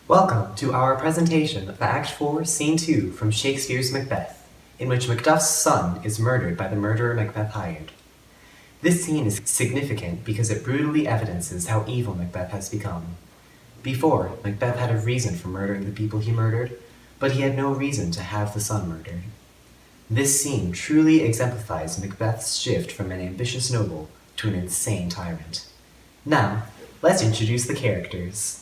Welcome to our presentation of Act 4, Scene 2 from Shakespeare's Macbeth, in which Macduff's son is murdered by the murderer Macbeth hired. This scene is significant because it brutally evidences how evil Macbeth has become. Before, Macbeth had a reason for murdering the people he murdered, but he had no reason to have the son murdered. This scene truly exemplifies Macbeth's shift from an ambitious noble to an insane tyrant. Now, let's introduce the characters.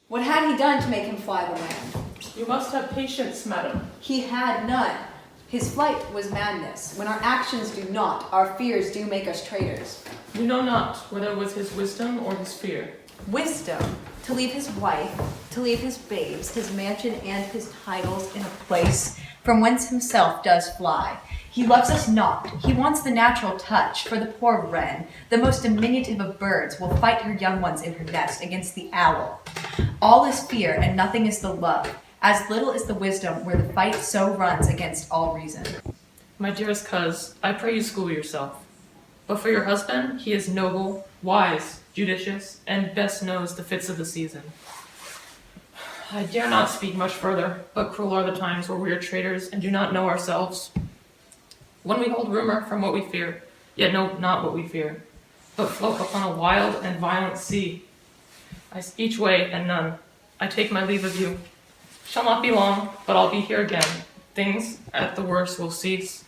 What had he done to make him fly the wind? You must have patience, madam. He had none. His flight was madness. When our actions do not, our fears do make us traitors. You know not whether it was his wisdom or his fear. Wisdom, to leave his wife, to leave his babes, his mansion and his titles in a place from whence himself does fly. He loves us not. He wants the natural touch, for the poor wren, the most diminutive of birds, will fight her young ones in her nest against the owl. All is fear, and nothing is the love. As little is the wisdom where the fight so runs against all reason. My dearest coz, I pray you school yourself. But for your husband, he is noble, wise, judicious, and best knows the fits of the season. I dare not speak much further, but cruel are the times where we are traitors and do not know ourselves. When we hold rumor from what we fear, yet know not what we fear, but float upon a wild and violent sea. Each way and none. I take my leave of you. Shall not be long, but I'll be here again. Things, at the worst, will cease,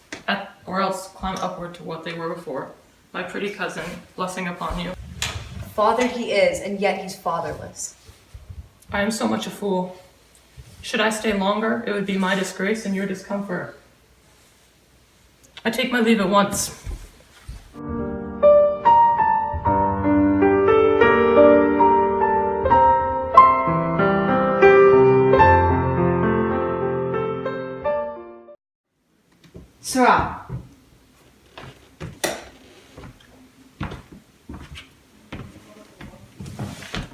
or else climb upward to what they were before. My pretty cousin, blessing upon you. Father he is, and yet he's fatherless. I am so much a fool. Should I stay longer, it would be my disgrace and your discomfort. I take my leave at once. Sirrah,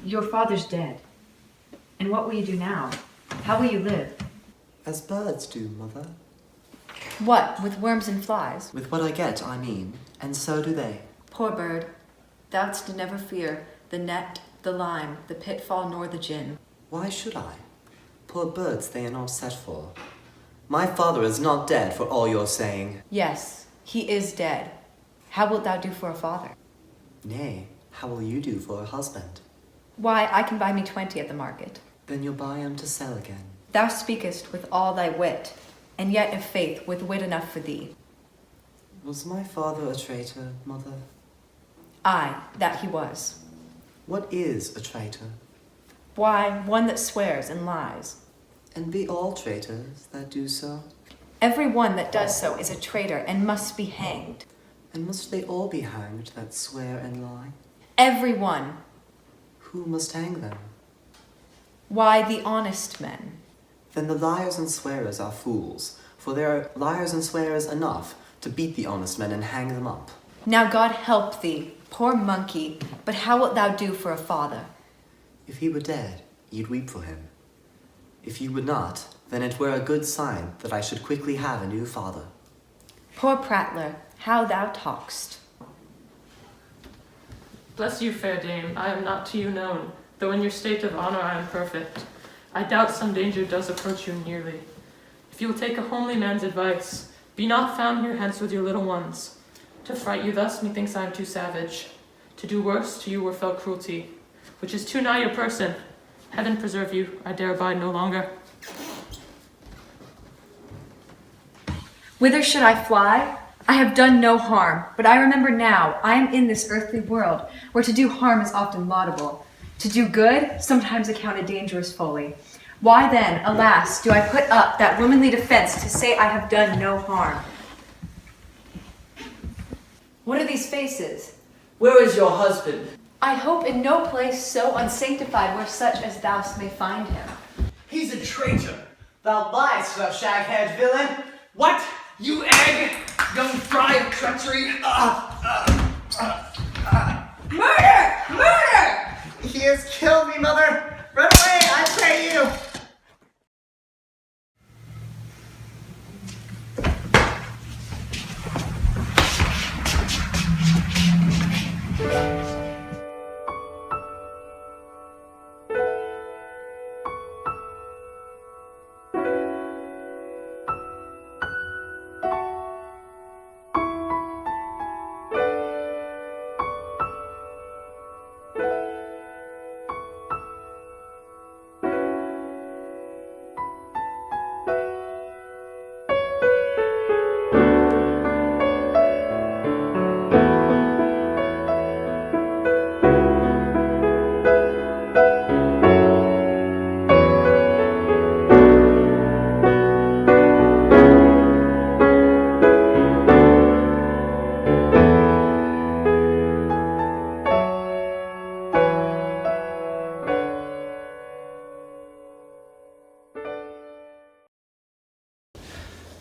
your father's dead. And what will you do now? How will you live? As birds do, mother. What, with worms and flies? With what I get, I mean, and so do they. Poor bird, thou'dst never fear the net, the lime, the pitfall, nor the gin. Why should I? Poor birds they are not set for. My father is not dead, for all you're saying. Yes, he is dead. How wilt thou do for a father? Nay, how will you do for a husband? Why, I can buy me 20 at the market. Then you'll buy him to sell again. Thou speakest with all thy wit, and yet of faith with wit enough for thee. Was my father a traitor, mother? Aye, that he was. What is a traitor? Why, one that swears and lies. And be all traitors that do so? Every one that does so is a traitor and must be hanged. And must they all be hanged that swear and lie? Every one. Who must hang them? Why, the honest men. Then the liars and swearers are fools, for there are liars and swearers enough to beat the honest men and hang them up. Now God help thee, poor monkey, but how wilt thou do for a father? If he were dead, you'd weep for him. If you would not, then it were a good sign that I should quickly have a new father. Poor prattler, how thou talk'st. Bless you, fair dame, I am not to you known, though in your state of honor I am perfect. I doubt some danger does approach you nearly. If you will take a homely man's advice, be not found here hence with your little ones. To fright you thus, methinks I am too savage. To do worse, to you were felt cruelty, which is too nigh your person. Heaven preserve you, I dare abide no longer. Whither should I fly? I have done no harm, but I remember now I am in this earthly world, where to do harm is often laudable. To do good, sometimes accounted dangerous folly. Why then, alas, do I put up that womanly defense to say I have done no harm? What are these faces? Where is your husband? I hope in no place so unsanctified where such as thou may find him. He's a traitor. Thou liest, thou shag-haired villain. What? You egg? Young fry of treachery? Murder! Murder! He has killed me, mother! Run away, I pray you!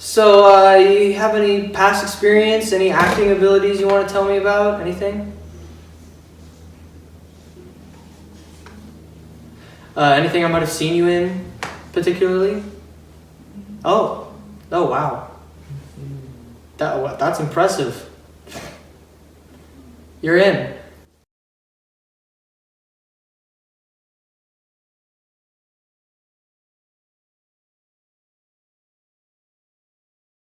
So, you have any past experience, any acting abilities you want to tell me about? Anything? Anything I might have seen you in, particularly? Oh wow. That's impressive. You're in.